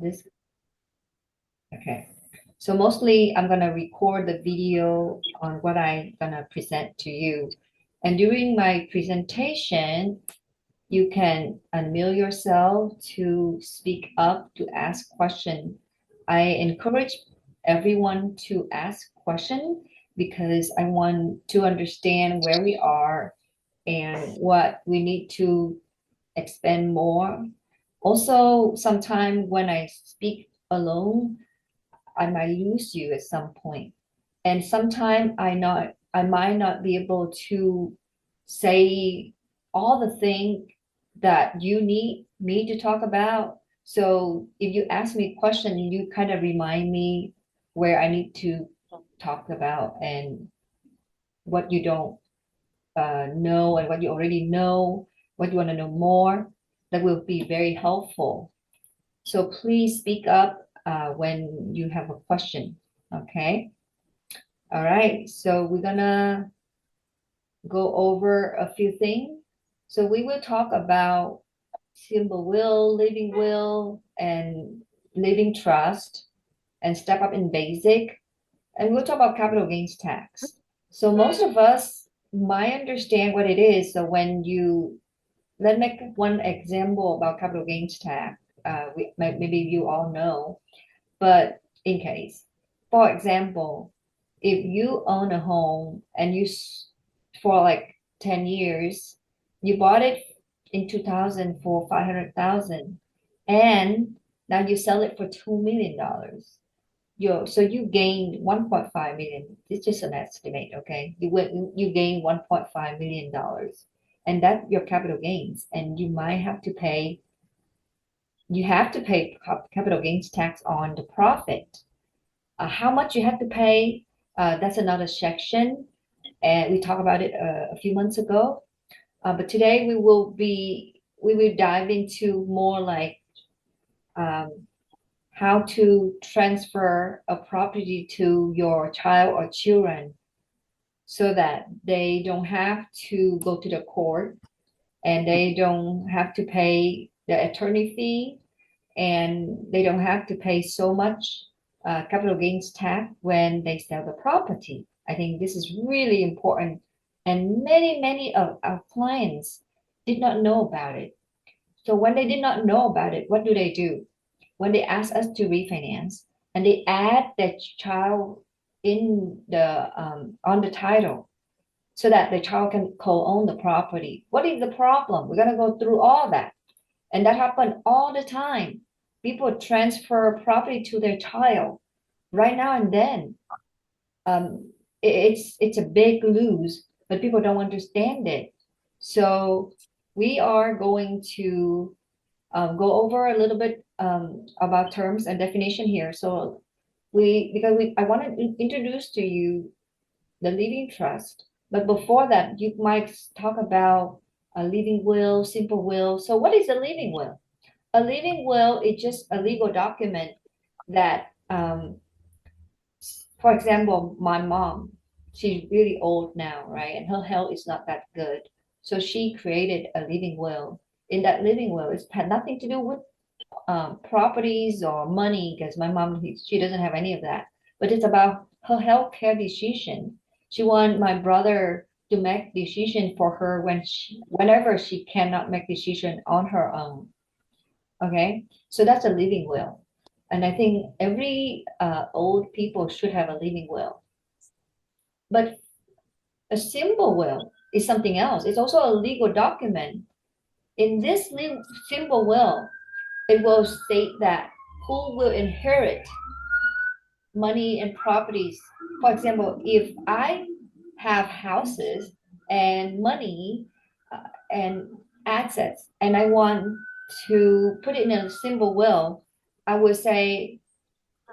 this. Okay. So mostly I'm gonna record the video on what I'm gonna present to you. And during my presentation, you can unmute yourself to speak up, to ask questions. I encourage everyone to ask questions because I want to understand where we are and what we need to expand more. Also, sometimes when I speak alone, I might lose you at some point. And sometimes I might not be able to say all the things that you need me to talk about. So if you ask me a question, you kind of remind me where I need to talk about and what you don't know and what you already know, what you want to know more. That will be very helpful. So please speak up when you have a question. Okay. All right. So we're gonna go over a few things. So we will talk about simple will, living will, and living trust, and step up in basic. And we'll talk about capital gains tax. So most of us might understand what it is. So when you let's make one example about capital gains tax. Maybe you all know, but in case, for example, if you own a home and for like 10 years, you bought it in 2000 for 500,000 and now you sell it for $2 million. So you gained 1.5 million. It's just an estimate, okay? You gain $1.5 million, and that's your capital gains, and you have to pay capital gains tax on the profit. How much you have to pay, that's another section, and we talked about it a few months ago. But today we will dive into more like how to transfer a property to your child or children so that they don't have to go to the court and they don't have to pay the attorney fee and they don't have to pay so much capital gains tax when they sell the property. I think this is really important. And many of our clients did not know about it. So when they did not know about it, what do? When they ask us to refinance and they add their child in the on the title so that the child can co-own the property. What is the problem? We're gonna go through all that. And that happened all the time. People transfer property to their child right now and then. It's a big lose, but people don't understand it. So we are going to go over a little bit about terms and definition here. So I want to introduce to you the living trust. But before that, you might talk about a living will, simple will. So what is a living will? A living will is just a legal document that, for example, my mom, she's really old now, right? And her health is not that good. So she created a living will. In that living will, it's had nothing to do with properties or money because my mom, she doesn't have any of that. But it's about her healthcare decision. She want my brother to make decision for her whenever she cannot make decision on her own. Okay, so that's a living will. And I think every old people should have a living will. But a simple will is something else. It's also a legal document. In this simple will, it will state that who will inherit money and properties. For example, if I have houses and money and assets, and I want to put it in a simple will, I would say,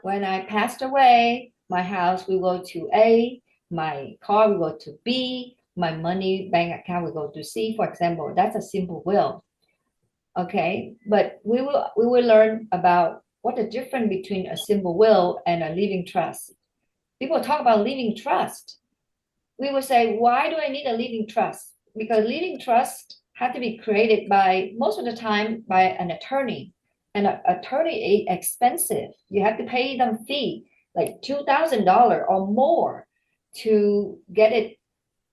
when I passed away, my house will go to A, my car will go to B, my money bank account will go to C, for example. That's a simple will. Okay, but we will learn about what the difference between a simple will and a living trust. People talk about living trust. We will say, why do I need a living trust? Because living trust had to be created by most of the time by an attorney. And an attorney is expensive. You have to pay them fee, like $2,000 or more to get it,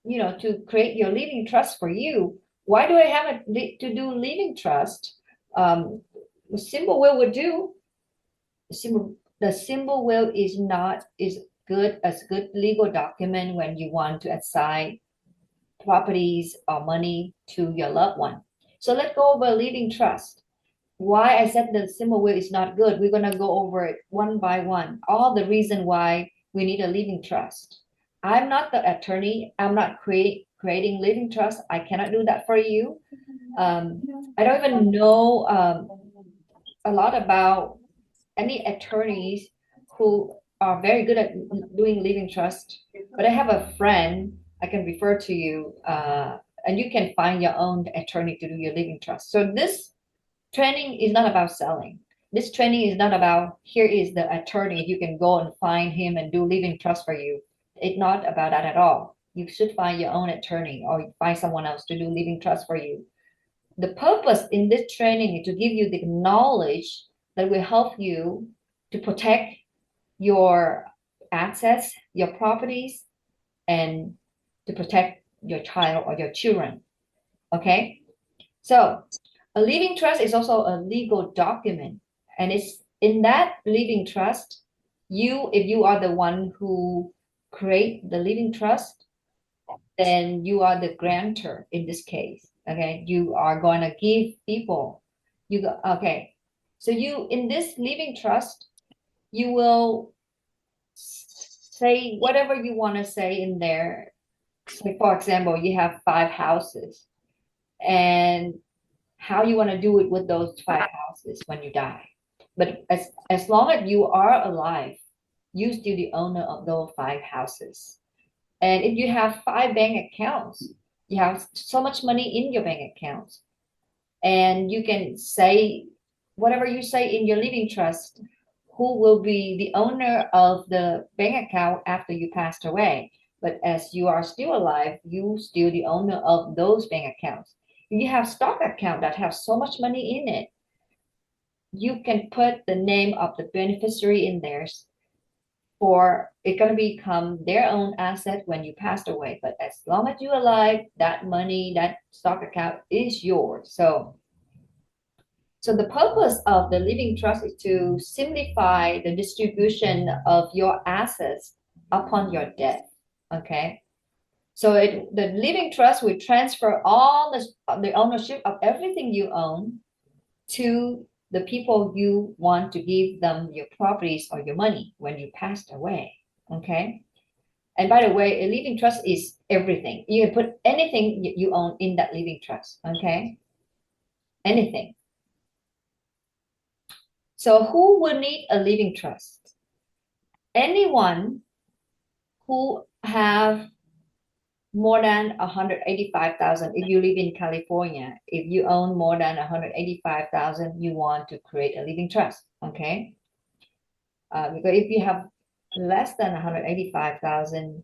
to create your living trust for you. Why do I have to do living trust? The symbol will would do. The symbol will is not is good as good legal document when you want to assign properties or money to your loved one. So let's go over living trust. Why I said the symbol will is not good. We're gonna go over it one by one. All the reason why we need a living trust. I'm not the attorney. I'm not creating living trust. I cannot do that for you. I don't even know a lot about any attorneys who are very good at doing living trust, but I have a friend I can refer to you, and you can find your own attorney to do your living trust. So this training is not about selling. This training is not about here is the attorney. You can go and find him and do living trust for you. It's not about that at all. You should find your own attorney or find someone else to do living trust for you. The purpose in this training is to give you the knowledge that will help you to protect your assets, your properties, and to protect your child or your children. Okay? So a living trust is also a legal document. And it's in that living trust, if you are the one who create the living trust, then you are the grantor in this case. Okay, you are going to give people. Okay. So you in this living trust, you will say whatever you want to say in there. So for example, you have 5 houses, and how you want to do it with those 5 houses when you die. But as long as you are alive, you still the owner of those 5 houses. And if you have 5 bank accounts, you have so much money in your bank accounts, and you can say whatever you say in your living trust, who will be the owner of the bank account after you passed away. But as you are still alive, you still the owner of those bank accounts. If you have stock account that have so much money in it, you can put the name of the beneficiary in there, for it's going to become their own asset when you passed away. But as long as you're alive, that money, that stock account is yours. So the purpose of the living trust is to simplify the distribution of your assets upon your death. Okay. So the living trust will transfer all the ownership of everything you own to the people you want to give them your properties or your money when you passed away. Okay. And by the way, a living trust is everything. You can put anything you own in that living trust. Okay. Anything. So who will need a living trust? Anyone who have more than 185,000. If you live in California, if you own more than 185,000, you want to create a living trust. Okay. Because if you have less than 185,000,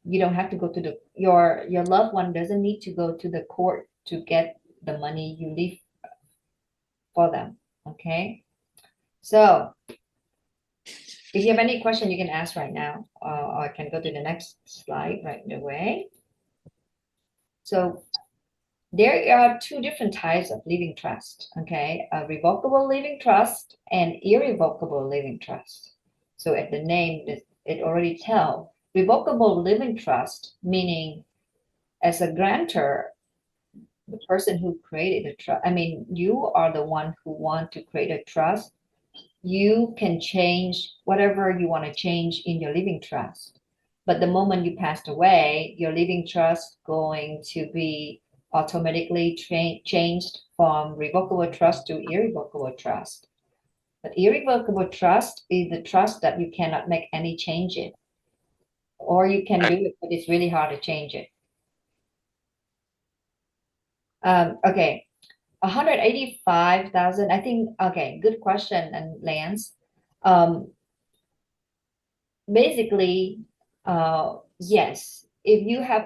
you don't have to go to your loved one doesn't need to go to the court to get the money you leave for them. Okay. So if you have any question, you can ask right now, or I can go to the next slide right away. So there are 2 different types of living trust. Okay, a revocable living trust and irrevocable living trust. So at the name, it already tells. Revocable living trust, meaning as a grantor, the person who created the trust, you are the one who want to create a trust. You can change whatever you want to change in your living trust. But the moment you passed away, your living trust going to be automatically changed from revocable trust to irrevocable trust. But irrevocable trust is the trust that you cannot make any change in. Or you can do it, but it's really hard to change it. Okay, 185,000, I think, okay, good question, and Lance. Basically, yes, if you have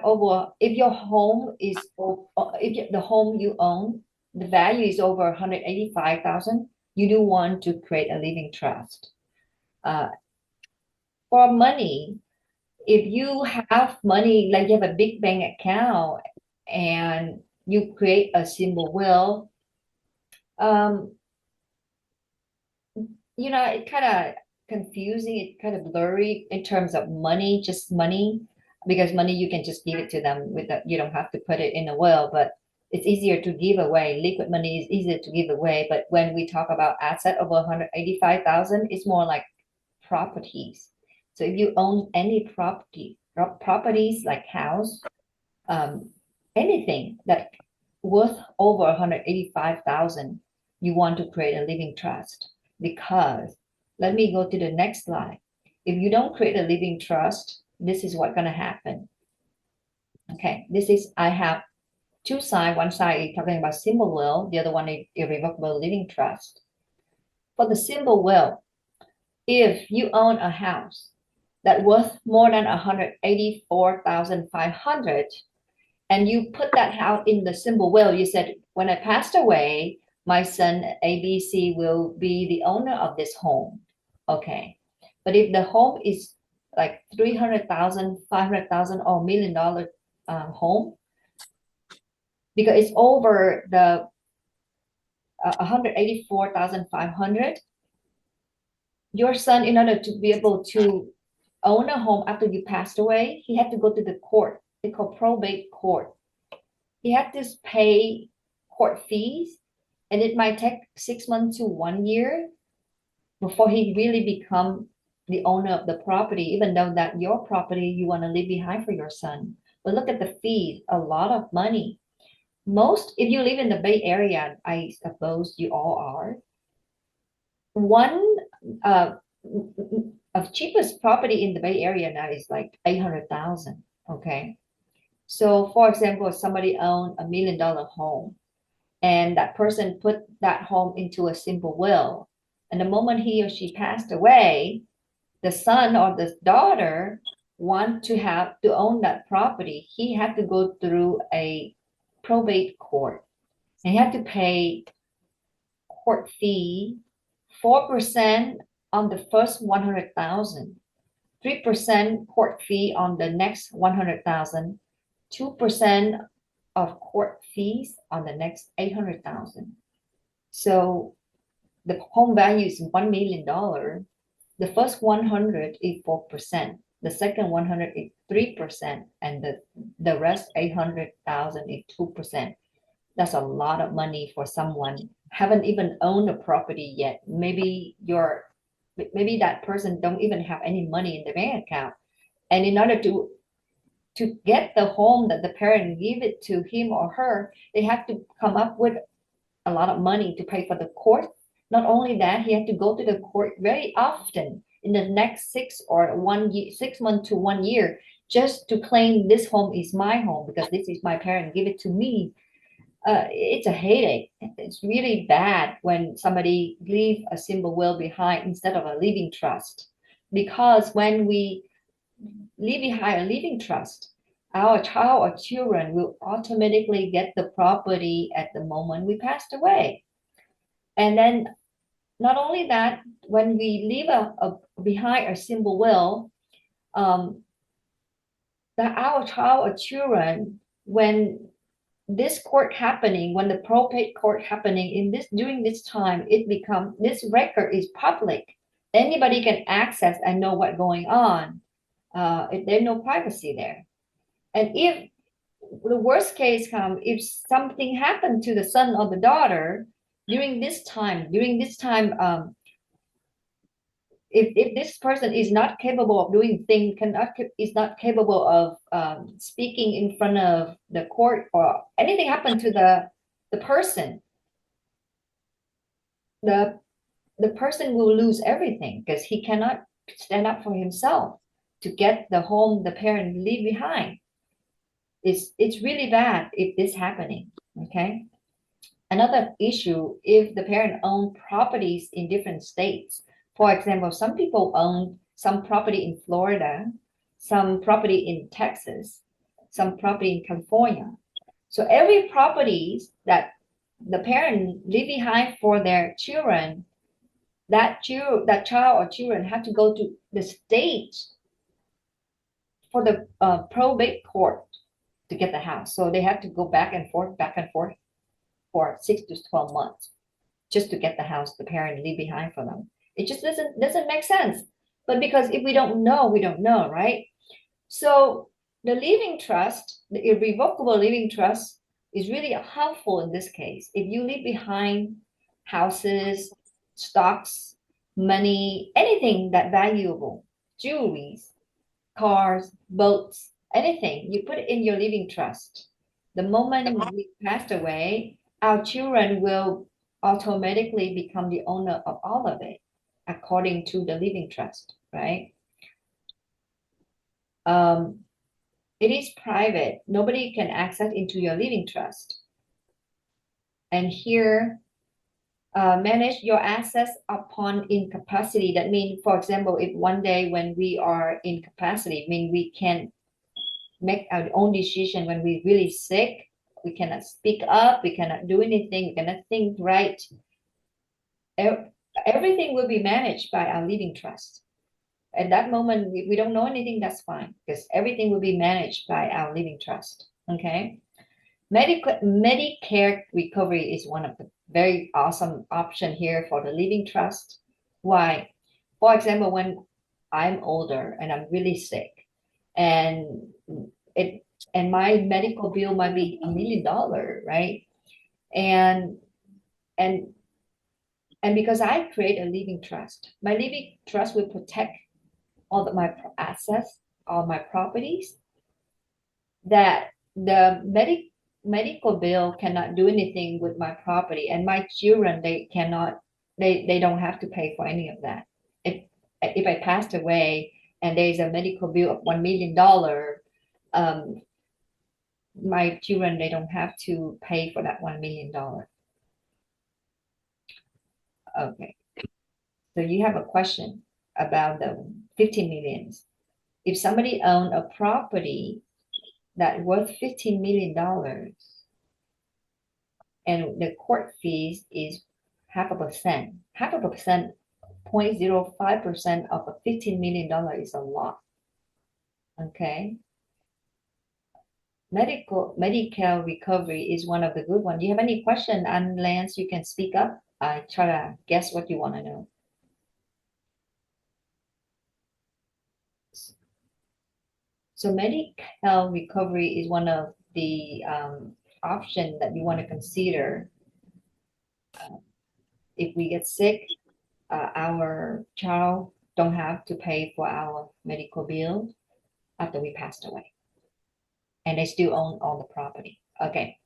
if your home is, the home you own, the value is over 185,000, you do want to create a living trust. For money, if you have money, like you have a big bank account and you create a simple will, um, it kind of confusing, it kind of blurry in terms of money, just money, because money you can just give it to them you don't have to put it in a will, but it's easier to give away. Liquid money is easier to give away, but when we talk about asset over 185,000, it's more like properties. So if you own any properties like house, um, anything that worth over 185,000, you want to create a living trust. Because let me go to the next slide. If you don't create a living trust, this is what's going to happen. Okay, I have two sides. One side is talking about simple will, the other one is irrevocable living trust. For the simple will, if you own a house that worth more than 184,500, and you put that house in the simple will, you said, when I passed away, my son ABC will be the owner of this home. Okay. But if the home is like 300,000, 500,000 or $1 million home, because it's over the 184,500, your son, in order to be able to own a home after you passed away, he had to go to the court. They call probate court. He had to pay court fees, and it might take 6 months to 1 year before he really become the owner of the property, even though that your property you want to leave behind for your son. But look at the fees, a lot of money. If you live in the Bay Area, I suppose you all are, one of cheapest property in the Bay Area now is like 800,000. Okay. So for example, somebody owned $1 million home, and that person put that home into a simple will. And the moment he or she passed away, the son or the daughter want to own that property. He had to go through a probate court, and he had to pay court fee 4% on the first 100,000, 3% court fee on the next 100,000, 2% of court fees on the next 800,000. So the home value is $1 million. The first 100 is 4%. The second 100 is 3%, and the rest 800,000 is 2%. That's a lot of money for someone haven't even owned a property yet. Maybe that person don't even have any money in the bank account, and in order to get the home that the parent give it to him or her, they have to come up with a lot of money to pay for the court. Not only that, he had to go to the court very often in the next 6 months to 1 year, just to claim this home is my home because this is my parent give it to me. It's a headache. It's really bad when somebody leave a simple will behind instead of a living trust, because when we leave behind a living trust, our child or children will automatically get the property at the moment we passed away. And then not only that, when we leave behind a simple will, that our child or children, when this court happening, when the probate court happening during this time, this record is public. Anybody can access and know what's going on. There's no privacy there. And if the worst case comes, if something happened to the son or the daughter during this time, if this person is not capable of doing things, is not capable of speaking in front of the court, or anything happened to the person, the person will lose everything because he cannot stand up for himself to get the home the parent leave behind. It's really bad if this happening. Okay. Another issue, if the parent own properties in different states. For example, some people own some property in Florida, some property in Texas, some property in California. So every property that the parent leave behind for their children, that child or children have to go to the state for the probate court to get the house. So they have to go back and forth for 6 to 12 months just to get the house the parent leave behind for them. It just doesn't make sense. But because if we don't know, we don't know, right? So the living trust, the irrevocable living trust, is really helpful in this case. If you leave behind houses, stocks, money, anything that valuable, jewelries, cars, boats, anything, you put it in your living trust. The moment we passed away, our children will automatically become the owner of all of it, according to the living trust, right? It is private. Nobody can access into your living trust. And here, manage your assets upon incapacity. That means, for example, if one day when we are incapacity, I mean we can make our own decision when we're really sick, we cannot speak up, we cannot do anything, we cannot think right. Everything will be managed by our living trust. At that moment, we don't know anything, that's fine, because everything will be managed by our living trust. Okay. Medicare recovery is one of the very awesome option here for the living trust. Why? For example, when I'm older and I'm really sick, and it and my medical bill might be $1 million, right? And and and because I create a living trust, my living trust will protect all of my assets, all my properties, that the medical bill cannot do anything with my property, and my children, they don't have to pay for any of that. If I passed away and there's a medical bill of $1 million, um, my children, they don't have to pay for that $1 million. Okay, so you have a question about the 15 millions. If somebody owned a property that worth $15 million, and the court fees is 0.5%. 0.5%, 0.05% of a $15 million is a lot. Okay. Medical recovery is one of the good ones. Do you have any question, and Lance, you can speak up. I try to guess what you want to know. So medical recovery is one of the option that you want to consider. If we get sick, our child don't have to pay for our medical bill after we passed away, and they still own all the property. Okay.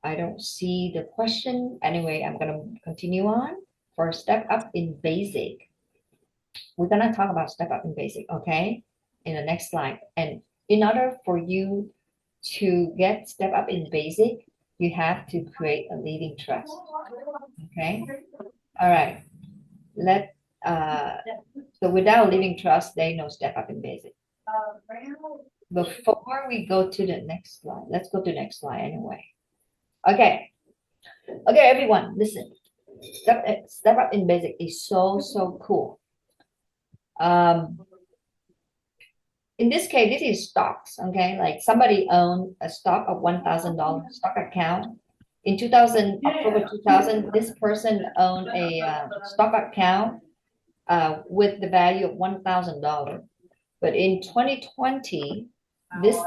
I don't see the question. Anyway, I'm gonna continue on for step up in basic. We're gonna talk about step up in basic, okay? In the next slide. And in order for you to get step up in basic, you have to create a living trust. Okay. All right. So without living trust, there no step up in basic. Before we go to the next slide, let's go to the next slide anyway. Okay. Okay, everyone, listen. Step up in basic is so cool. In this case, this is stocks. Okay, like somebody owned a stock of $1,000 stock account. In October 2000, this person owned a stock account with the value of $1,000. But in 2020, this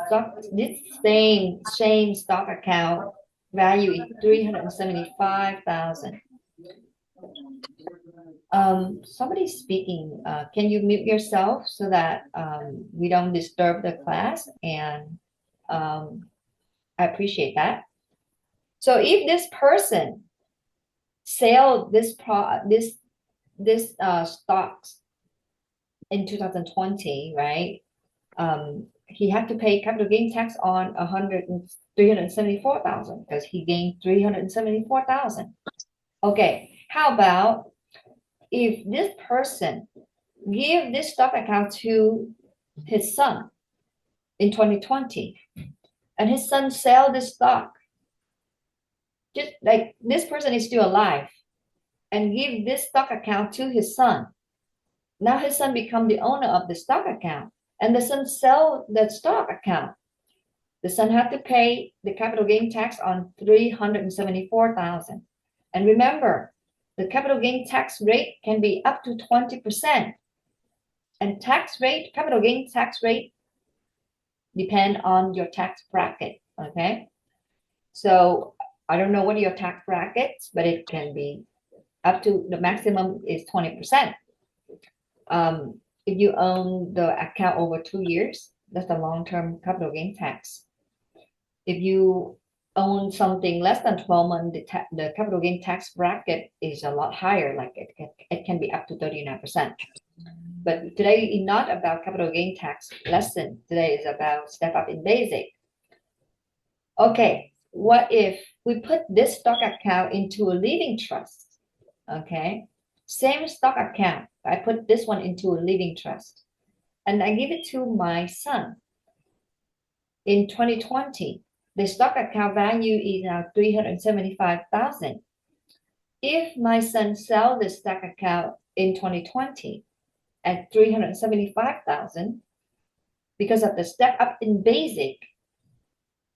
same stock account value is $375,000. Somebody's speaking. Can you mute yourself so that we don't disturb the class? And I appreciate that. So if this person sell this stocks in 2020, right? He had to pay capital gain tax on 374,000 because he gained 374,000. Okay, how about if this person give this stock account to his son in 2020, and his son sell this stock just like this person is still alive and give this stock account to his son. Now his son become the owner of the stock account and the son sell the stock account. The son had to pay the capital gain tax on 374,000. And remember, the capital gain tax rate can be up to 20%. And capital gain tax rate depend on your tax bracket, okay? So I don't know what your tax brackets, but it can be up to the maximum is 20%. If you own the account over 2 years, that's the long-term capital gain tax. If you own something less than 12 months, the capital gain tax bracket is a lot higher, like it can be up to 39%. But today is not about capital gain tax lesson. Today is about step up in basic. Okay, what if we put this stock account into a living trust? Okay, same stock account. I put this one into a living trust and I give it to my son. In 2020, the stock account value is now 375,000. If my son sells the stock account in 2020 at 375,000, because of the step up in basic,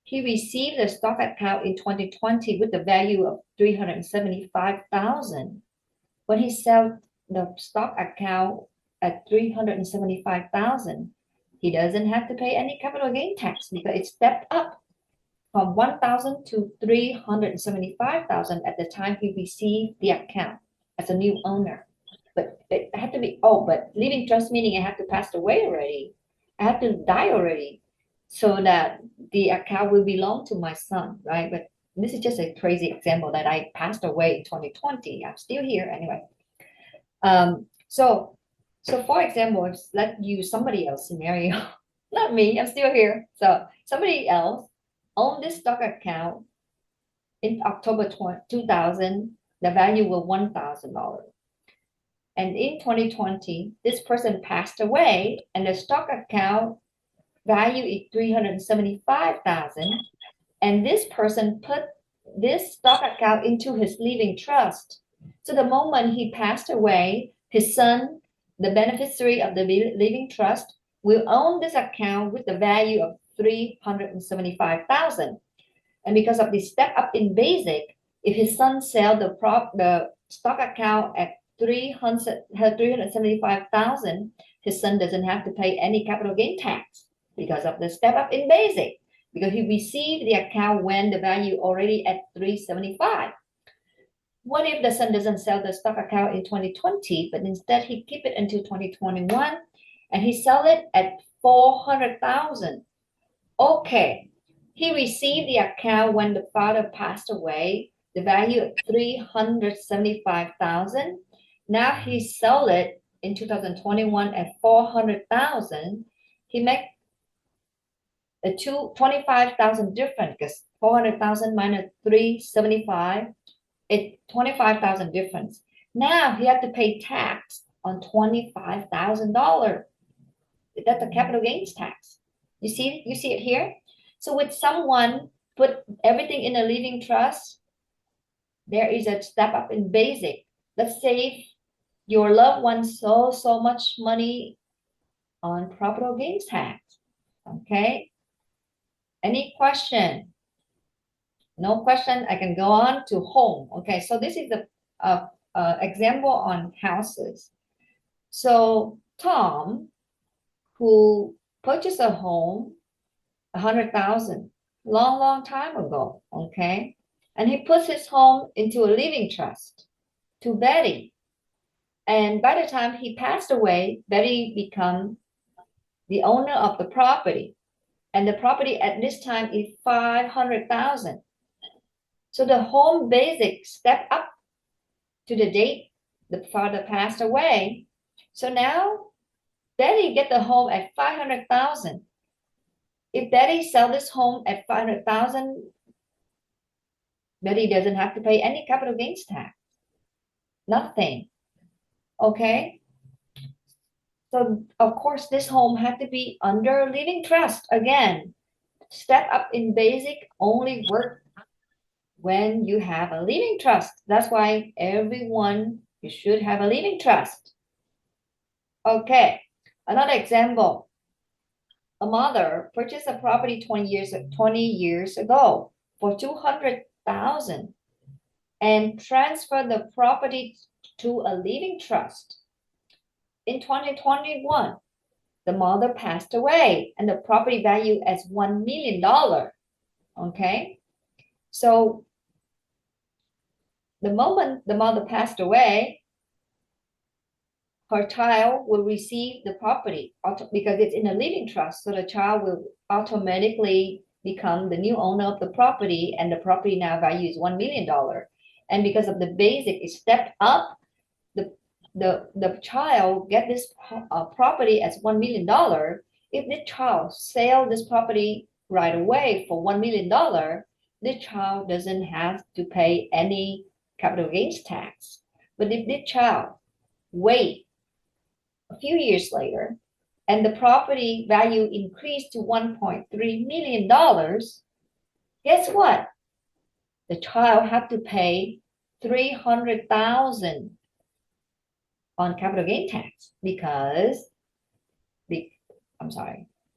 he received the stock account in 2020 with the value of 375,000. When he sells the stock account at 375,000, he doesn't have to pay any capital gain tax because it stepped up from 1,000 to 375,000 at the time he received the account as a new owner. But it had to be, but living trust meaning I have to pass away already. I have to die already so that the account will belong to my son, right? But this is just a crazy example that I passed away in 2020. I'm still here anyway. So for example, let's use somebody else scenario, not me, I'm still here. So somebody else owned this stock account in October 2000, the value was $1,000. And in 2020, this person passed away and the stock account value is 375,000. And this person put this stock account into his living trust. So the moment he passed away, his son, the beneficiary of the living trust, will own this account with the value of 375,000. And because of the step up in basic, if his son sell the stock account at 375,000, his son doesn't have to pay any capital gain tax because of the step up in basic, because he received the account when the value already at 375. What if the son doesn't sell the stock account in 2020, but instead he keep it until 2021 and he sell it at 400,000? Okay, he received the account when the father passed away, the value of 375,000. Now he sell it in 2021 at 400,000. He make a 25,000 difference because 400,000 minus 375, it's 25,000 difference. Now he had to pay tax on $25,000. That's a capital gains tax. You see it here? So with someone put everything in a living trust, there is a step up in basic. Let's save your loved one so much money on capital gains tax. Okay. Any question? No question. I can go on to home. Okay. So this is the example on houses. So Tom, who purchased a home, 100,000, long time ago, okay? And he puts his home into a living trust to Betty. And by the time he passed away, Betty became the owner of the property. And the property at this time is 500,000. So the home basic stepped up to the date the father passed away. So now Betty get the home at 500,000. If Betty sell this home at 500,000, Betty doesn't have to pay any capital gains tax. Nothing. Okay. So of course this home had to be under living trust. Again, step up in basic only work when you have a living trust. That's why everyone, you should have a living trust. Okay, another example. A mother purchased a property 20 years ago for 200,000 and transferred the property to a living trust. In 2021, the mother passed away and the property value as $1 million. Okay, so the moment the mother passed away, her child will receive the property because it's in a living trust. So the child will automatically become the new owner of the property, and the property now value is $1 million. And because of the basic is stepped up, the child get this property as $1 million. If the child sell this property right away for $1 million, the child doesn't have to pay any capital gains tax. But if the child wait a few years later and the property value increased to $1.3 million, guess what? The child have to pay 300,000 on capital gain tax because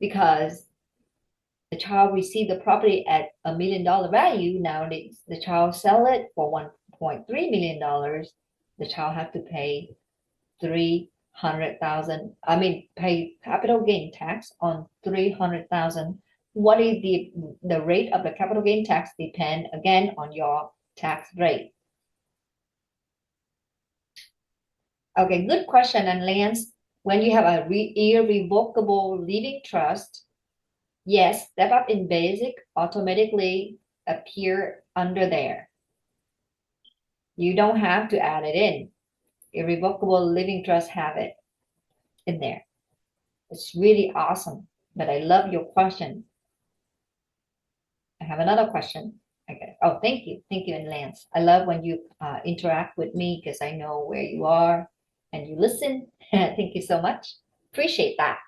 because the child received the property at $1 million value. Now the child sell it for $1.3 million. The child have to pay 300,000. I mean, pay capital gain tax on 300,000. What is the rate of the capital gain tax? Depend again on your tax rate. Okay, good question. And Lance, when you have a irrevocable living trust, yes, step up in basic automatically appear under there. You don't have to add it in. Irrevocable living trust have it in there. It's really awesome. But I love your question. I have another question. Okay. Oh, thank you. Thank you, Lance. I love when you interact with me because I know where you are and you listen. Thank you so much. Appreciate that.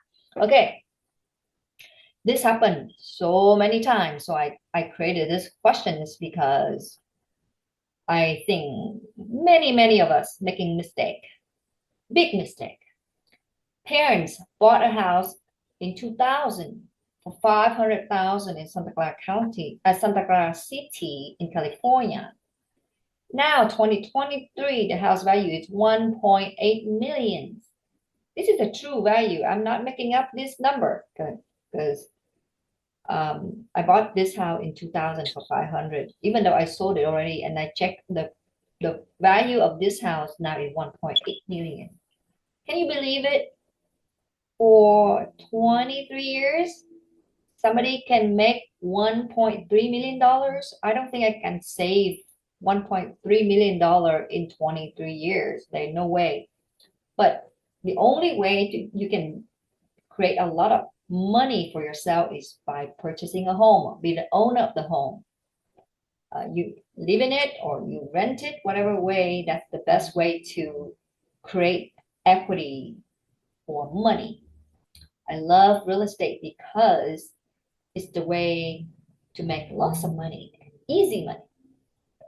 Okay. This happened so many times. So I created this questions because I think many of us making mistake, big mistake. Parents bought a house in 2000 for 500,000 in Santa Clara County, Santa Clara City in California. Now 2023, the house value is 1.8 million. This is the true value. I'm not making up this number because I bought this house in 2000 for 500, even though I sold it already, and I checked the value of this house now is 1.8 million. Can you believe it? For 23 years, somebody can make $1.3 million. I don't think I can save $1.3 million in 23 years. There's no way. But the only way you can create a lot of money for yourself is by purchasing a home, be the owner of the home. You live in it or you rent it, whatever way, that's the best way to create equity or money. I love real estate because it's the way to make lots of money, easy money.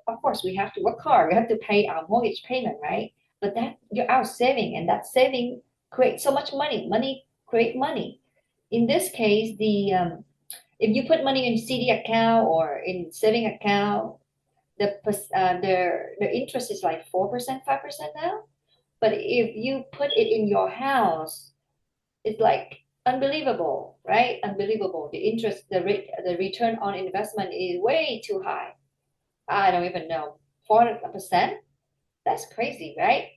Of course, we have to work hard. We have to pay our mortgage payment, right? But that you're out saving, and that saving creates so much money. Money create money. In this case, if you put money in CD account or in saving account, the interest is like 4%, 5% now. But if you put it in your house, it's like unbelievable, right? Unbelievable. The interest, the rate, the return on investment is way too high. I don't even know. 4%? That's crazy, right?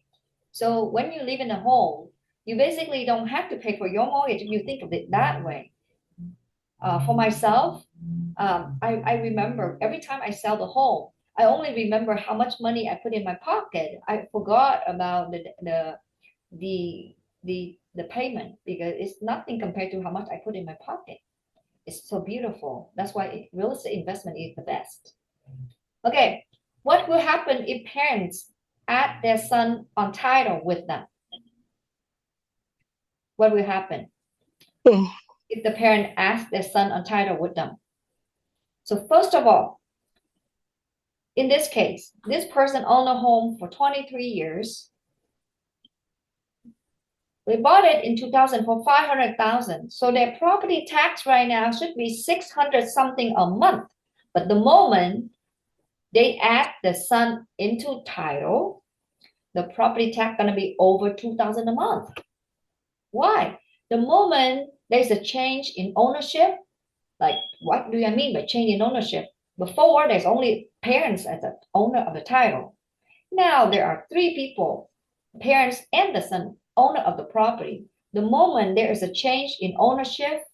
So when you live in a home, you basically don't have to pay for your mortgage if you think of it that way. For myself, I remember every time I sell the home, I only remember how much money I put in my pocket. I forgot about the payment because it's nothing compared to how much I put in my pocket. It's so beautiful. That's why real estate investment is the best. Okay, what will happen if parents add their son on title with them? What will happen if the parent asks their son on title with them? So first of all, In this case, this person owned a home for 23 years. They bought it in 2000 for 500,000. So their property tax right now should be 600 something a month. But the moment they add the son into title, the property tax gonna be over 2,000 a month. Why? The moment there's a change in ownership, like what do I mean by change in ownership? Before there's only parents as the owner of the title. Now there are three people, parents and the son, owner of the property. The moment there is a change in ownership,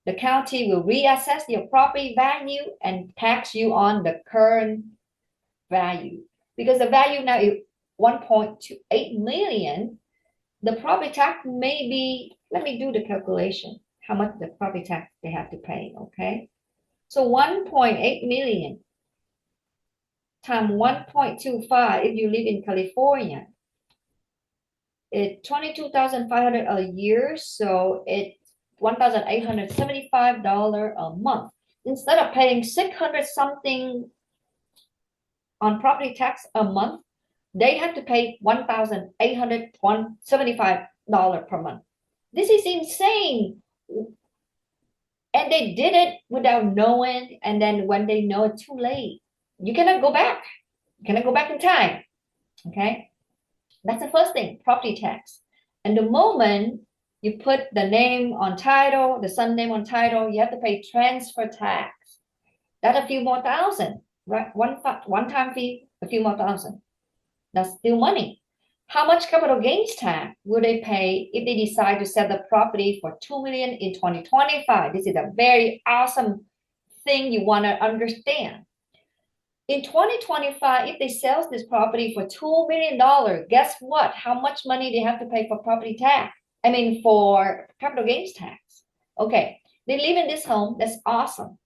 the county will reassess your property value and tax you on the current value. Because the value now is 1.28 million, the property tax may be, let me do the calculation, how much the property tax they have to pay, okay? So 1.8 million times 1.25 if you live in California, it's 22,500 a year, so it's $1,875 a month. Instead of paying 600 something on property tax a month, they have to pay $1,875 per month. This is insane. And they did it without knowing, and then when they know it's too late, you cannot go back. You cannot go back in time. Okay? That's the first thing, property tax. And the moment you put the name on title, the son name on title, you have to pay transfer tax. That's a few more thousand, right? One time fee, a few more thousand. That's still money. How much capital gains tax will they pay if they decide to sell the property for $2 million in 2025? This is a very awesome thing you want to understand. In 2025, if they sell this property for $2 million, guess what? How much money they have to pay for property tax? I mean, for capital gains tax. Okay, they live in this home. That's awesome.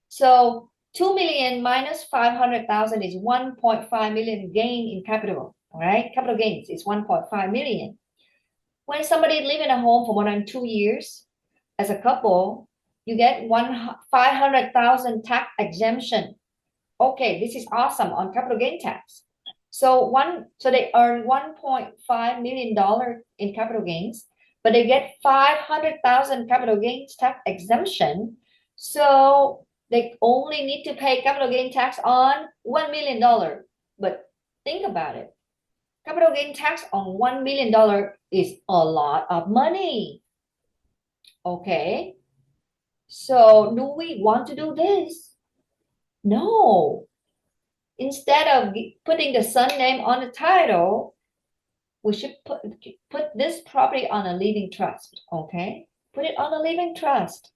So 2 million minus 500,000 is 1.5 million gain in capital. All right, capital gains is 1.5 million. When somebody live in a home for more than 2 years, as a couple, you get 500,000 tax exemption. Okay, this is awesome on capital gain tax. So they earn $1.5 million in capital gains, but they get 500,000 capital gains tax exemption. So they only need to pay capital gain tax on $1 million. But think about it. Capital gain tax on $1 million is a lot of money. Okay. So do we want to do this? No. Instead of putting the son name on the title, we should put this property on a living trust. Okay. Put it on a living trust.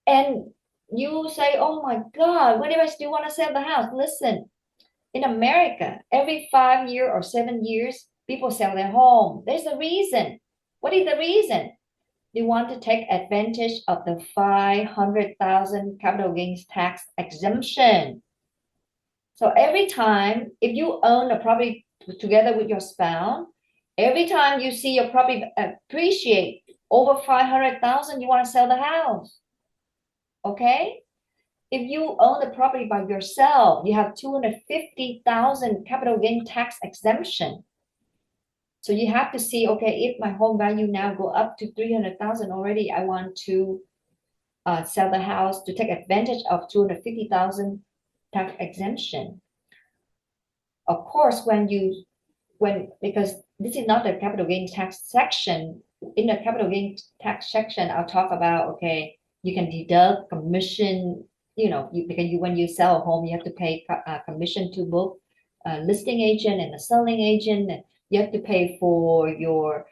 And you say, oh my God, what if I still want to sell the house? Listen, in America, every 5 years or 7 years, people sell their home. There's a reason. What is the reason? They want to take advantage of the 500,000 capital gains tax exemption. So every time, if you own a property together with your spouse, every time you see your property appreciate over 500,000, you want to sell the house. Okay? If you own the property by yourself, you have 250,000 capital gain tax exemption. So you have to see, okay, if my home value now go up to 300,000 already, I want to sell the house to take advantage of 250,000 tax exemption. Of course, because this is not the capital gain tax section. In the capital gain tax section, I'll talk about, okay, you can deduct commission, because when you sell a home, you have to pay commission to both listing agent and the selling agent. And you have to pay for your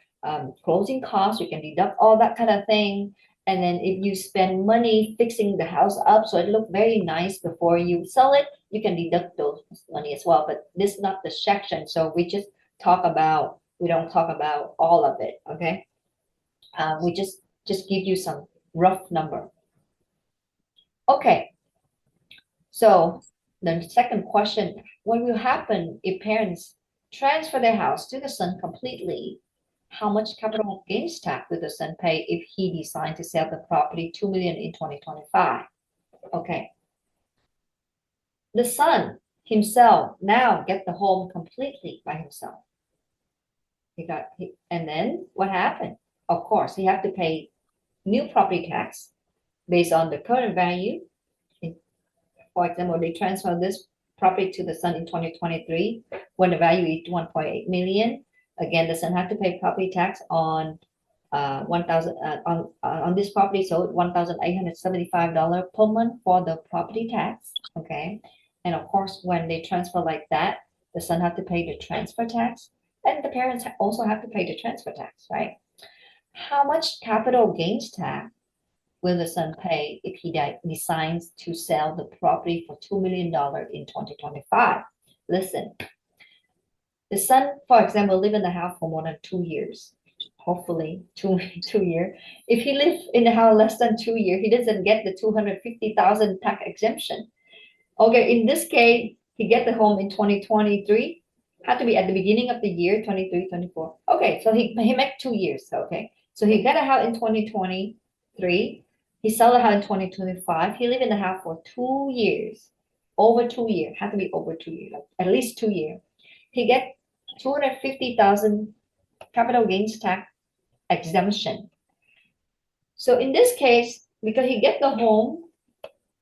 closing costs. You can deduct all that kind of thing. And then if you spend money fixing the house up so it looks very nice before you sell it, you can deduct those money as well. But this is not the section. So we don't talk about all of it. Okay. We just give you some rough number. Okay. So the second question, what will happen if parents transfer their house to the son completely? How much capital gains tax will the son pay if he decides to sell the property $2 million in 2025? Okay. the son himself now get the home completely by himself. And then what happened? Of course, he have to pay new property tax based on the current value. For example, they transfer this property to the son in 2023 when the value is 1.8 million. Again, the son have to pay property tax on 1,000 on this property, so $1,875 per month for the property tax. Okay, and of course, when they transfer like that, the son have to pay the transfer tax, and the parents also have to pay the transfer tax, right? How much capital gains tax will the son pay if he decides to sell the property for $2 million in 2025? Listen, the son, for example, live in the house for more than 2 years. Hopefully, two years. If he lives in the house less than 2 years, he doesn't get the 250,000 tax exemption. Okay, in this case, he get the home in 2023. Had to be at the beginning of the year, 23, 24. Okay, so he make 2 years. Okay, so he got a house in 2023. He sold the house in 2025. He lived in the house for 2 years, over 2 years. Had to be over 2 years, like at least 2 years. He get 250,000 capital gains tax exemption. So in this case, because he get the home,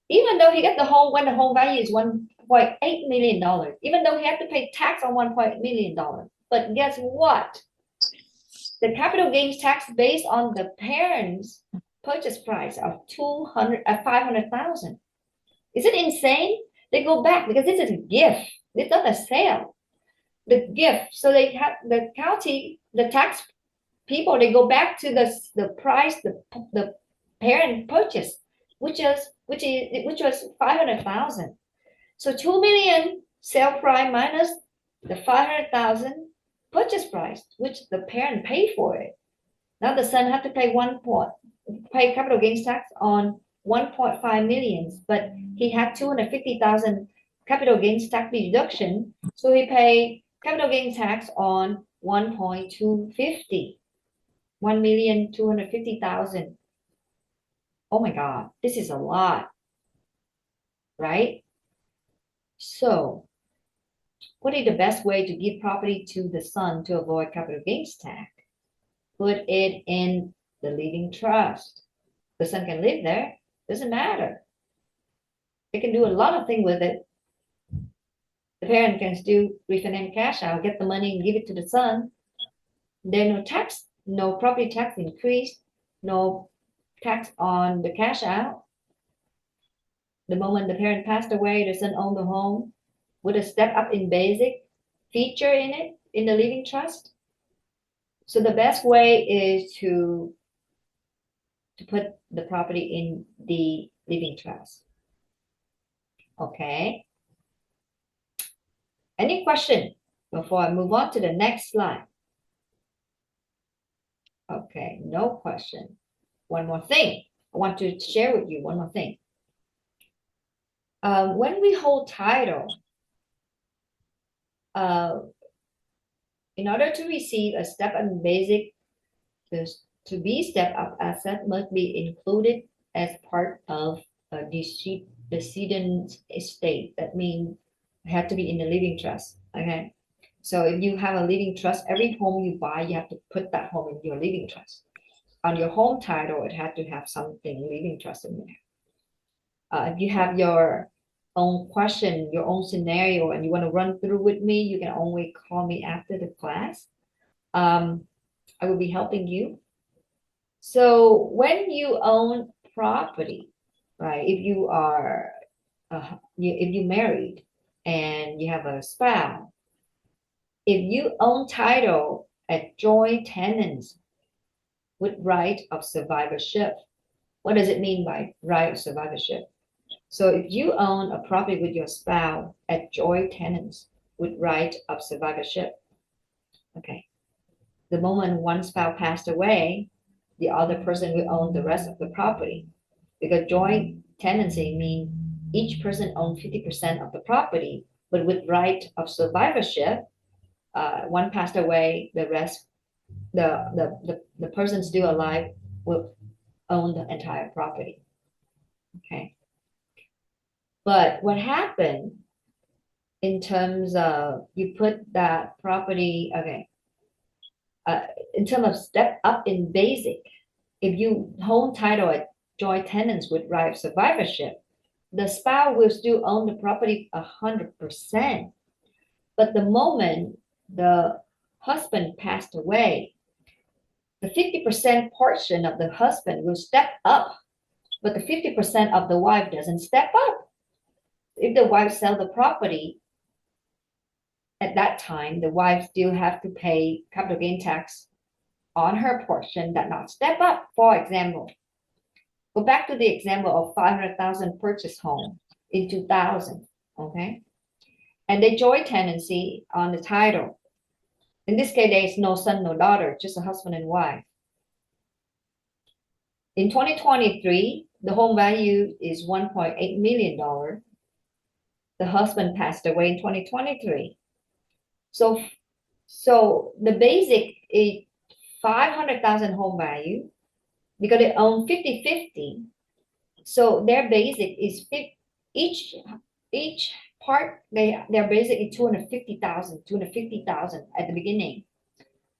even though he get the home when the home value is $1.8 million, even though he have to pay tax on $1.8 million, but guess what? The capital gains tax based on the parents' purchase price of 500,000. Is it insane? They go back because this is a gift. It's not a sale. The gift. So they have the county, the tax people, they go back to the price the parent purchased, which was 500,000. So 2 million sale price minus the 500,000 purchase price, which the parent paid for it. Now the son had to pay capital gains tax on 1.5 million, but he had 250,000 capital gains tax deduction, so he paid capital gains tax on 1.250. 1,250,000. Oh my God, this is a lot, right? So, what is the best way to give property to the son to avoid capital gains tax? Put it in the living trust. The son can live there, doesn't matter. They can do a lot of things with it. The parent can still refinance cash out, get the money and give it to the son. There's no tax, no property tax increase, no tax on the cash out. The moment the parent passed away, the son owned the home with a step up in basic feature in it, in the living trust. So the best way is to put the property in the living trust. Okay. Any question before I move on to the next slide? Okay, no question. One more thing. I want to share with you one more thing. When we hold title, in order to receive a step-up basic, to be step-up asset must be included as part of a decedent estate. That means it had to be in the living trust. Okay. So if you have a living trust, every home you buy, you have to put that home in your living trust. On your home title, it had to have something living trust in there. If you have your own question, your own scenario, and you want to run through with me, you can always call me after the class. I will be helping you. So when you own property, right? If you are, if you married and you have a spouse, if you own title at joint tenants with right of survivorship, what does it mean by right of survivorship? So if you own a property with your spouse at joint tenants with right of survivorship, okay, the moment one spouse passed away, the other person will own the rest of the property, because joint tenancy means each person owns 50% of the property, but with right of survivorship, one passed away, the rest, the person still alive will own the entire property. Okay. But what happened in terms of you put that property, okay, in terms of step up in basic, if you hold title at joint tenants with right of survivorship, the spouse will still own the property 100%. But the moment the husband passed away, the 50% portion of the husband will step up, but the 50% of the wife doesn't step up. If the wife sell the property, at that time, the wife still have to pay capital gain tax on her portion that not step up. For example, go back to the example of 500,000 purchase home in 2000, okay? And they joint tenancy on the title. In this case, there is no son, no daughter, just a husband and wife. In 2023, the home value is $1.8 million. The husband passed away in 2023. So the basic is 500,000 home value because they own 50-50. So their basic is each part, their basic is 250,000 at the beginning.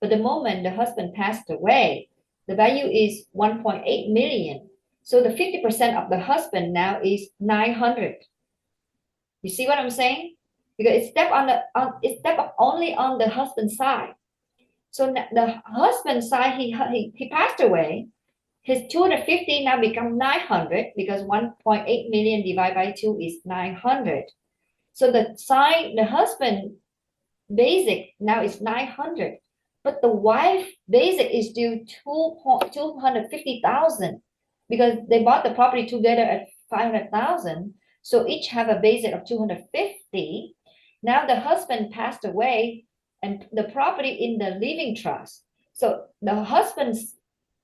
But the moment the husband passed away, the value is 1.8 million. So the 50% of the husband now is 900. You see what I'm saying? Because it's step up only on the husband's side. So the husband's side, he passed away. His 250 now become 900 because 1.8 million divided by 2 is 900. So the husband basic now is 900, but the wife basic is still 250,000 because they bought the property together at 500,000. So each have a basic of 250. Now the husband passed away and the property in the living trust. So the husband's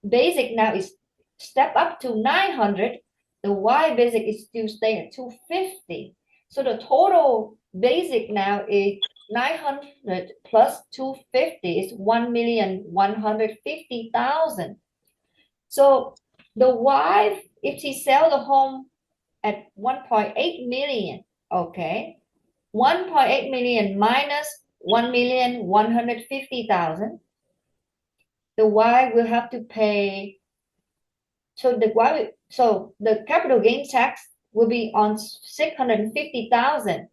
basic now is step up to 900. The wife basic is still staying at 250. So the total basic now is 900 plus 250 is 1,150,000. So the wife, if she sell the home at 1.8 million, okay, 1.8 million minus 1,150,000, the wife will have to pay. So the capital gain tax will be on 650,000,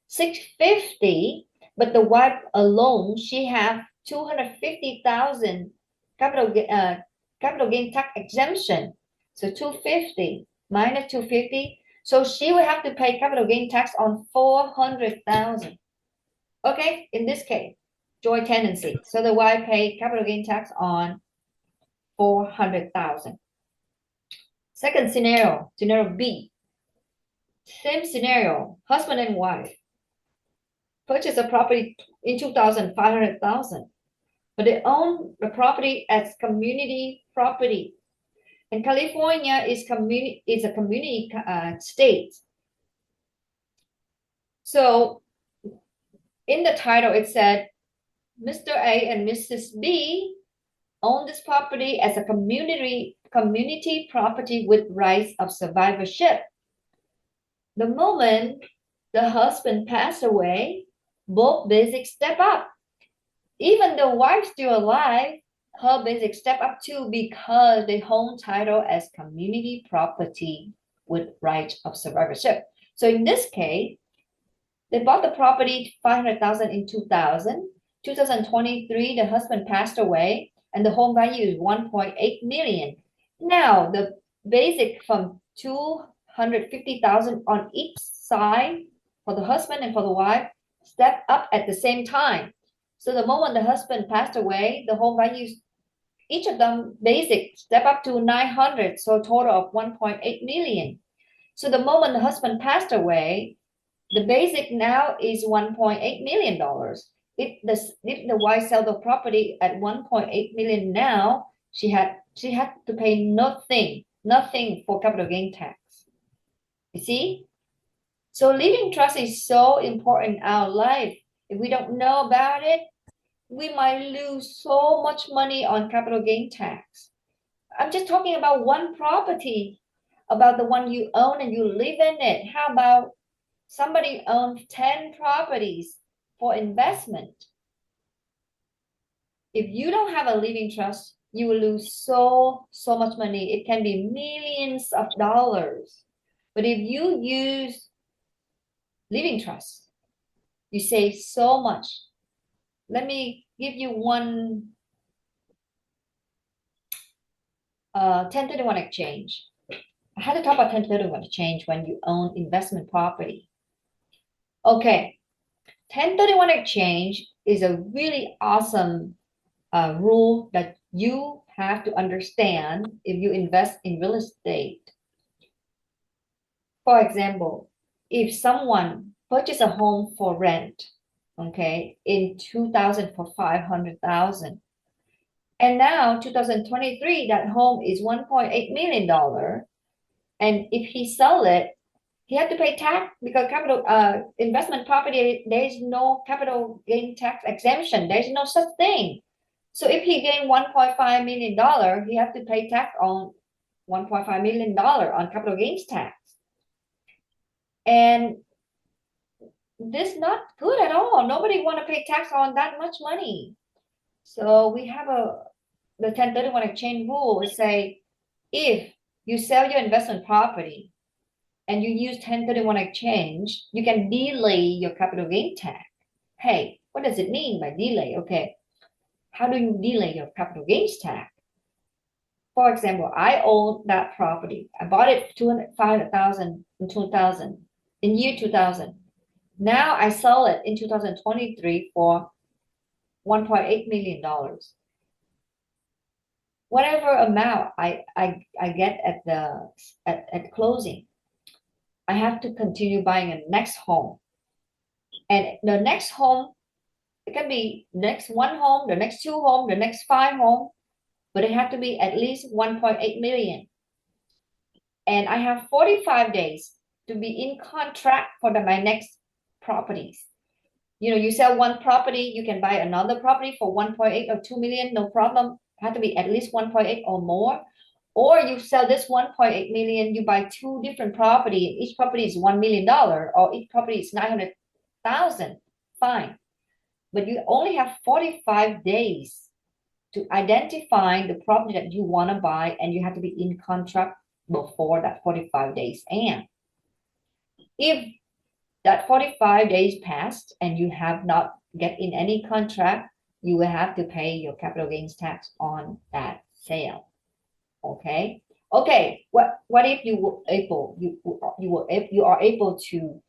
650. But the wife alone, she have 250,000 capital gain tax exemption. So 250 minus 250. So she will have to pay capital gain tax on 400,000. Okay, in this case, joint tenancy. So the wife pay capital gain tax on 400,000. Second scenario, scenario B. Same scenario, husband and wife purchase a property in 2000, 500,000, but they own the property as community property. And California is a community state. So in the title, it said, Mr. A and Mrs. B own this property as a community property with rights of survivorship. The moment the husband passed away, both basic step up. Even the wife still alive, her basic step up too because they hold title as community property with right of survivorship. So in this case, they bought the property 500,000 in 2000. 2023, the husband passed away and the home value is 1.8 million. Now the basic from 250,000 on each side for the husband and for the wife step up at the same time. So the moment the husband passed away, the home values, each of them basic step up to 900, so a total of 1.8 million. So the moment the husband passed away, the basic now is $1.8 million. If the wife sell the property at 1.8 million now, she had to pay nothing for capital gain tax. You see? So living trust is so important in our life. If we don't know about it, we might lose so much money on capital gain tax. I'm just talking about one property, about the one you own and you live in it. How about somebody owns 10 properties for investment. If you don't have a living trust, you will lose so much money. It can be millions of dollars. But if you use living trust, you save so much. Let me give you one 1031 exchange. I had to talk about 1031 exchange when you own investment property. Okay, 1031 exchange is a really awesome rule that you have to understand if you invest in real estate. For example, if someone purchased a home for rent, okay, in 2000 for 500,000, and now 2023, that home is $1.8 million. And if he sell it, he had to pay tax because capital investment property, there is no capital gain tax exemption. There is no such thing. So if he gained $1.5 million, he have to pay tax on $1.5 million on capital gains tax. And this not good at all. Nobody want to pay tax on that much money. So we have the 1031 exchange rule is say, if you sell your investment property and you use 1031 exchange, you can delay your capital gain tax. Hey, what does it mean by delay? Okay, how do you delay your capital gains tax? For example, I own that property. I bought it $205,000 in 2000, in year 2000. Now I sell it in 2023 for $1.8 million. Whatever amount I get at closing, I have to continue buying a next home. And the next home, it can be next one home, the next two home, the next five home, but it have to be at least 1.8 million. And I have 45 days to be in contract for my next properties. You know, you sell one property, you can buy another property for 1.8 or 2 million, no problem. It have to be at least 1.8 or more. Or you sell this 1.8 million, you buy two different property. Each property is $1 million, or each property is 900,000. Fine. But you only have 45 days to identify the property that you want to buy, and you have to be in contract before that 45 days. And if that 45 days passed and you have not get in any contract, you will have to pay your capital gains tax on that sale. Okay. Okay. What if you were able you are able to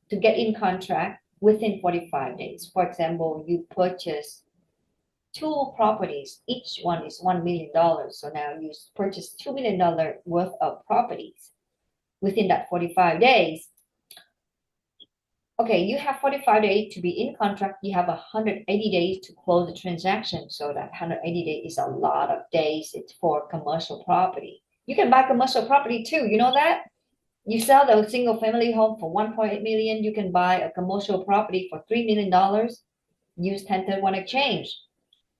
get in contract within 45 days? For example, you purchase two properties, each one is $1 million. So now you purchase $2 million worth of properties within that 45 days. Okay, you have 45 days to be in contract. You have 180 days to close the transaction. So that 180 days is a lot of days. It's for commercial property. You can buy commercial property too. You know that? You sell the single family home for 1.8 million. You can buy a commercial property for $3 million. Use 1031 exchange.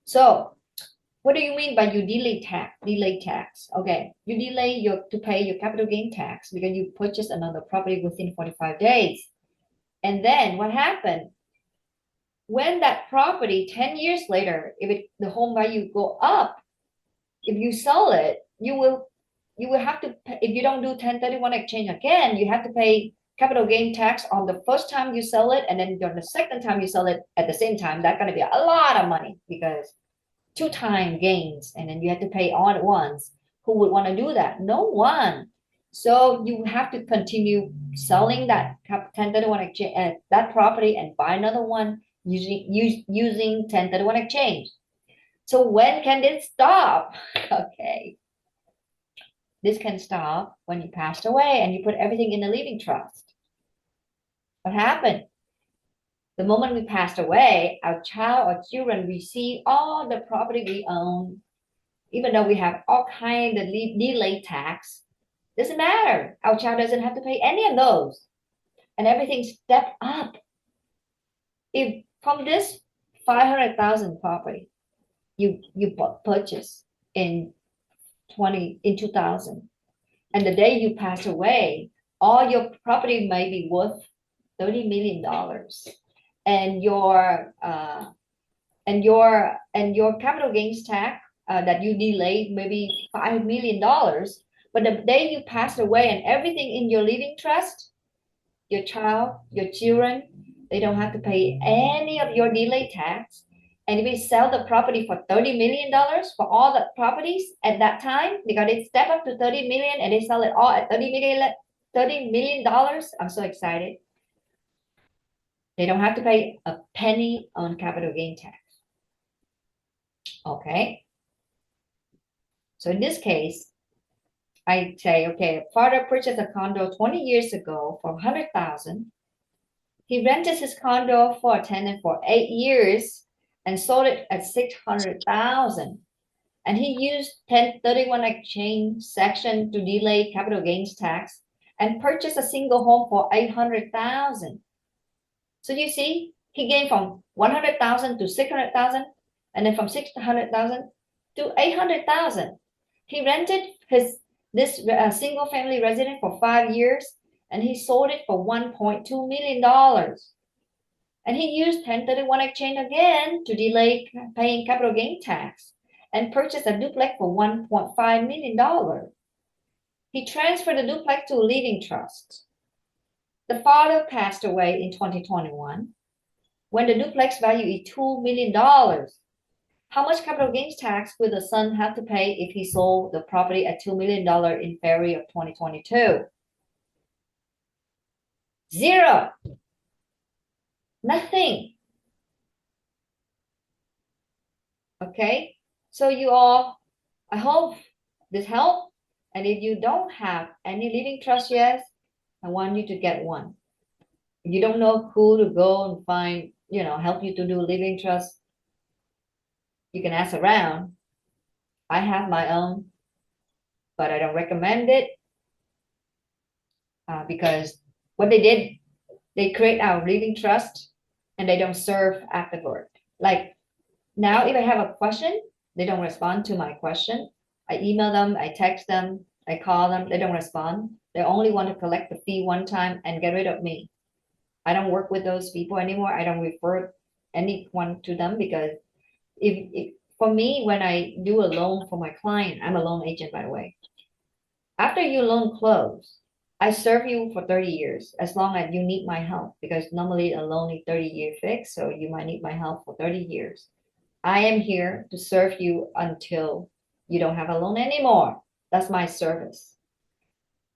So what do you mean by you delay tax? Okay, you delay to pay your capital gain tax because you purchase another property within 45 days. And then what happened? When that property 10 years later, if the home value go up, if you sell it, you will have to pay, if you don't do 1031 exchange again, you have to pay capital gain tax on the first time you sell it, and then on the second time you sell it at the same time. That's going to be a lot of money because two-time gains, and then you have to pay all at once. Who would want to do that? No one. So you have to continue selling that 1031 exchange, that property, and buy another one using 1031 exchange. So when can this stop? Okay. This can stop when you passed away and you put everything in a living trust. What happened? The moment we passed away, our child or children receive all the property we own, even though we have all kinds of delay tax. Doesn't matter. Our child doesn't have to pay any of those. And everything step up. If from this 500,000 property you purchase in 2000, and the day you pass away, all your property may be worth $30 million, and your capital gains tax that you delayed maybe $5 million. But the day you pass away and everything in your living trust, your child, your children, they don't have to pay any of your delay tax. And if you sell the property for $30 million for all the properties at that time, because it step up to 30 million and they sell it all at $30 million. I'm so excited. They don't have to pay a penny on capital gain tax. Okay. So in this case, I say, okay, father purchased a condo 20 years ago for 100,000. He rented his condo for a tenant for 8 years and sold it at 600,000. And he used 1031 exchange section to delay capital gains tax and purchased a single home for 800,000. So you see, he gained from 100,000 to 600,000, and then from 600,000 to 800,000. He rented this single family residence for 5 years, and he sold it for $1.2 million. And he used 1031 exchange again to delay paying capital gain tax and purchased a duplex for $1.5 million. He transferred the duplex to a living trust. The father passed away in 2021 when the duplex value is $2 million. How much capital gains tax will the son have to pay if he sold the property at $2 million in February of 2022? Zero. Nothing. Okay, so you all, I hope this helped. And if you don't have any living trust yet, I want you to get one. If you don't know who to go and find, help you to do living trust, you can ask around. I have my own, but I don't recommend it because what they did, they create our living trust and they don't serve afterward. Like now, if I have a question, they don't respond to my question. I email them, I text them, I call them, they don't respond. They only want to collect the fee one time and get rid of me. I don't work with those people anymore. I don't refer anyone to them because if for me, when I do a loan for my client, I'm a loan agent, by the way. After your loan close, I serve you for 30 years as long as you need my help because normally a loan is 30-year fixed, so you might need my help for 30 years. I am here to serve you until you don't have a loan anymore. That's my service.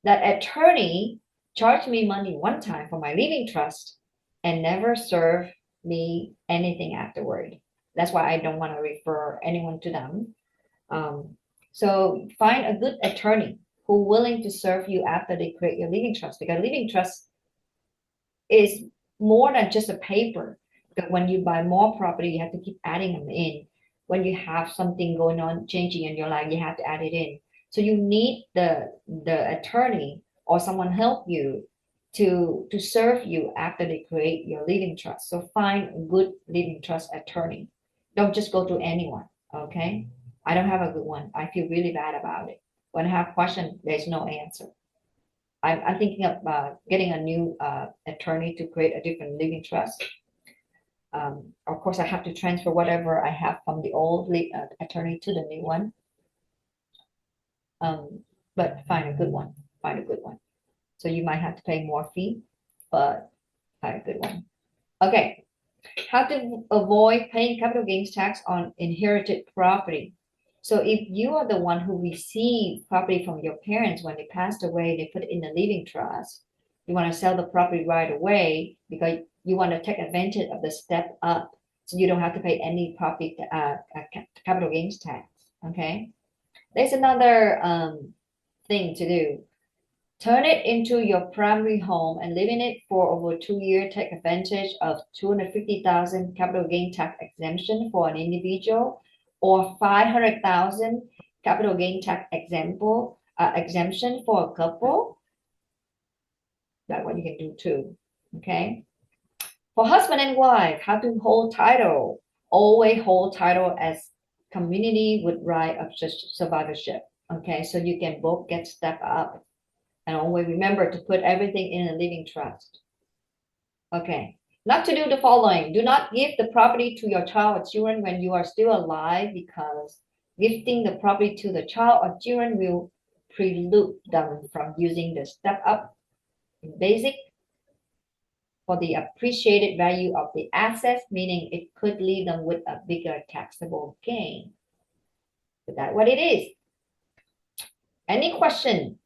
That attorney charged me money one time for my living trust and never served me anything afterward. That's why I don't want to refer anyone to them. So find a good attorney who willing to serve you after they create your living trust, because living trust is more than just a paper. Because when you buy more property, you have to keep adding them in. When you have something going on, changing in your life, you have to add it in. So you need the attorney or someone help you to serve you after they create your living trust. So find a good living trust attorney. Don't just go to anyone, okay? I don't have a good one. I feel really bad about it. When I have questions, there's no answer. I'm thinking of getting a new attorney to create a different living trust. Of course, I have to transfer whatever I have from the old attorney to the new one. But find a good one. Find a good one. So you might have to pay more fee, but find a good one. Okay. How to avoid paying capital gains tax on inherited property. So if you are the one who received property from your parents when they passed away, they put it in a living trust. You want to sell the property right away because you want to take advantage of the step up, so you don't have to pay any property capital gains tax. Okay. There's another thing to do. Turn it into your primary home and live in it for over 2 years. Take advantage of 250,000 capital gain tax exemption for an individual, or 500,000 capital gain tax exemption for a couple. That's what you can do too. Okay. For husband and wife, how to hold title. Always hold title as community with right of survivorship. Okay, so you can both get step up. And always remember to put everything in a living trust. Okay. Not to do the following. Do not give the property to your child or children when you are still alive, because gifting the property to the child or children will prelude them from using the step up in basic for the appreciated value of the assets, meaning it could leave them with a bigger taxable gain. Is that what it is? Any question?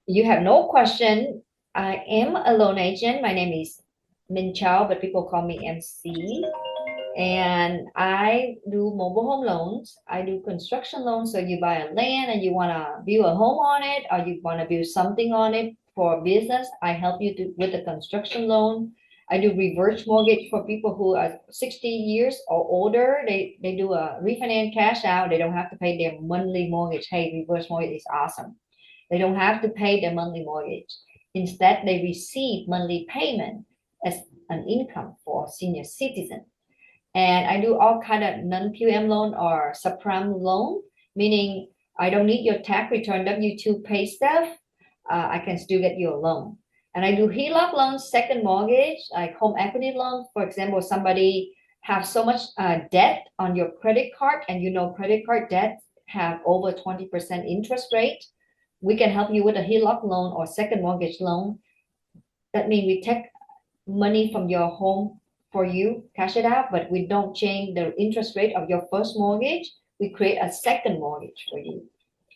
You have no question. I am a loan agent. My name is Min Chao, but people call me MC. And I do mobile home loans. I do construction loans. So you buy a land and you want to build a home on it, or you want to build something on it for business. I help you with the construction loan. I do reverse mortgage for people who are 60 years or older. They do a refinance cash out. They don't have to pay their monthly mortgage. Hey, reverse mortgage is awesome. They don't have to pay their monthly mortgage. Instead, they receive monthly payment as an income for senior citizens. And I do all kind of non-QM loan or subprime loan, meaning I don't need your tax return W-2 pay stuff. I can still get you a loan. And I do HELOC loans, second mortgage, like home equity loan. For example, somebody have so much debt on your credit card, and you know credit card debt have over 20% interest rate. We can help you with a HELOC loan or second mortgage loan. That means we take money from your home for you, cash it out, but we don't change the interest rate of your first mortgage. We create a second mortgage for you.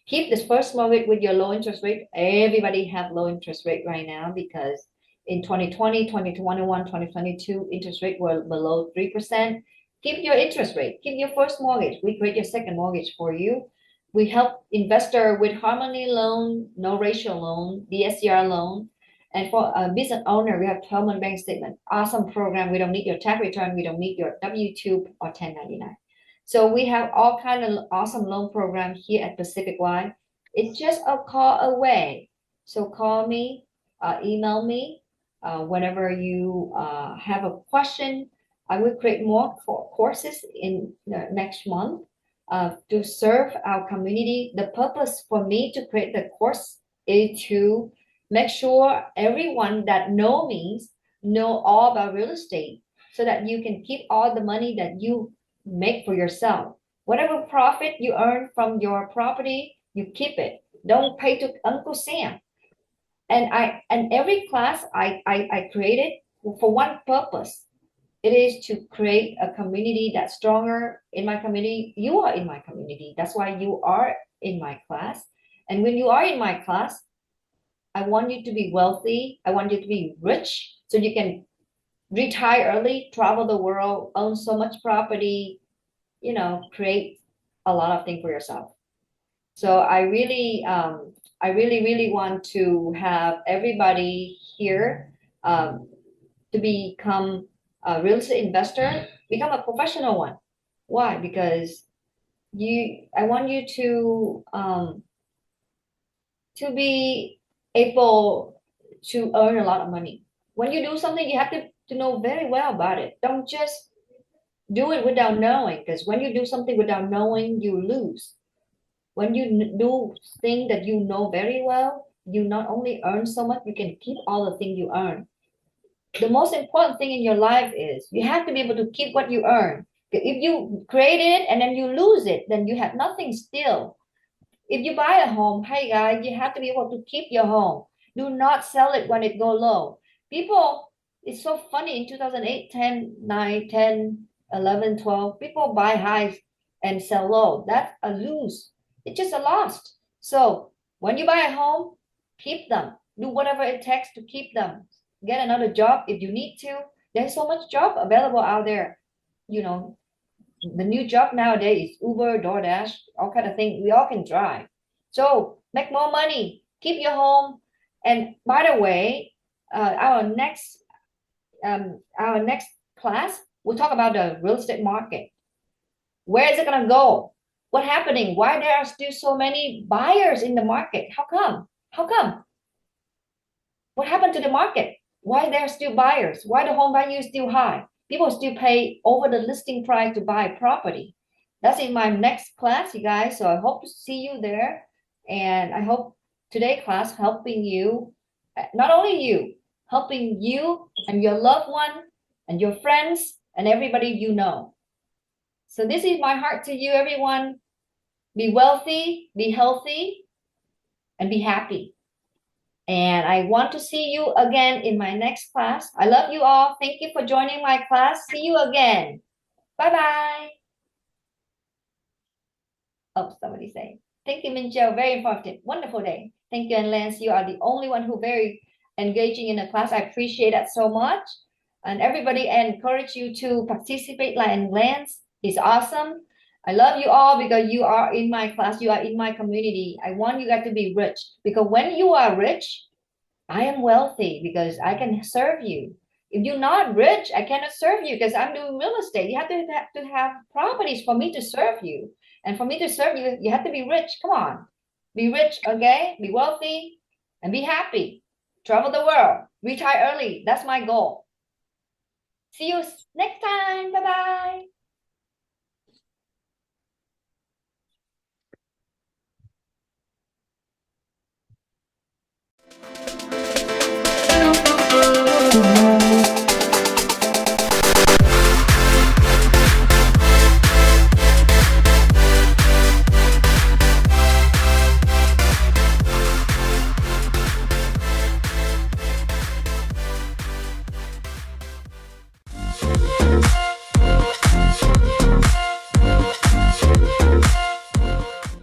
Keep this first mortgage with your low interest rate. Everybody have low interest rate right now because in 2020, 2021, 2022, interest rate were below 3%. Keep your interest rate. Keep your first mortgage. We create your second mortgage for you. We help investor with Harmony loan, no ratio loan, DSCR loan. And for a business owner, we have 12-month bank statement. Awesome program. We don't need your tax return. We don't need your W-2 or 1099. So we have all kind of awesome loan program here at Pacific Life. It's just a call away. So call me, email me whenever you have a question. I will create more courses in the next month to serve our community. The purpose for me to create the course is to make sure everyone that know me know all about real estate, so that you can keep all the money that you make for yourself. Whatever profit you earn from your property, you keep it. Don't pay to Uncle Sam. And every class I created for one purpose. It is to create a community that's stronger. In my community, you are in my community. That's why you are in my class. And when you are in my class, I want you to be wealthy. I want you to be rich so you can retire early, travel the world, own so much property, create a lot of things for yourself. So I really want to have everybody here to become a real estate investor, become a professional one. Why? Because I want you to be able to earn a lot of money. When you do something, you have to know very well about it. Don't just do it without knowing, because when you do something without knowing, you lose. When you do things that you know very well, you not only earn so much, you can keep all the things you earn. The most important thing in your life is you have to be able to keep what you earn. If you create it and then you lose it, then you have nothing still. If you buy a home, hey guys, you have to be able to keep your home. Do not sell it when it go low. People, it's so funny, in 2008, 10, 9, 10, 11, 12, people buy high and sell low. That's a lose. It's just a loss. So when you buy a home, keep them. Do whatever it takes to keep them. Get another job if you need to. There's so much job available out there. The new job nowadays is Uber, DoorDash, all kind of things. We all can drive. So make more money, keep your home. And by the way, our next class, we'll talk about the real estate market. Where is it gonna go? What's happening? Why there are still so many buyers in the market? How come? How come? What happened to the market? Why there are still buyers? Why the home value is still high? People still pay over the listing price to buy property. That's in my next class, you guys. So I hope to see you there. And I hope today class helping you, not only you, helping you and your loved one and your friends and everybody you know. So this is my heart to you, everyone. Be wealthy, be healthy, and be happy. And I want to see you again in my next class. I love you all. Thank you for joining my class. See you again. Bye-bye. Oh, somebody say. Thank you, Minjo. Very informative. Wonderful day. Thank you, and Lance. You are the only one who very engaging in the class. I appreciate that so much. And everybody, I encourage you to participate like Lance. He's awesome. I love you all because you are in my class. You are in my community. I want you guys to be rich because when you are rich, I am wealthy because I can serve you. If you're not rich, I cannot serve you because I'm doing real estate. You have to have properties for me to serve you. And for me to serve you, you have to be rich. Come on. Be rich, okay? Be wealthy and be happy. Travel the world. Retire early. That's my goal. See you next time. Bye-bye.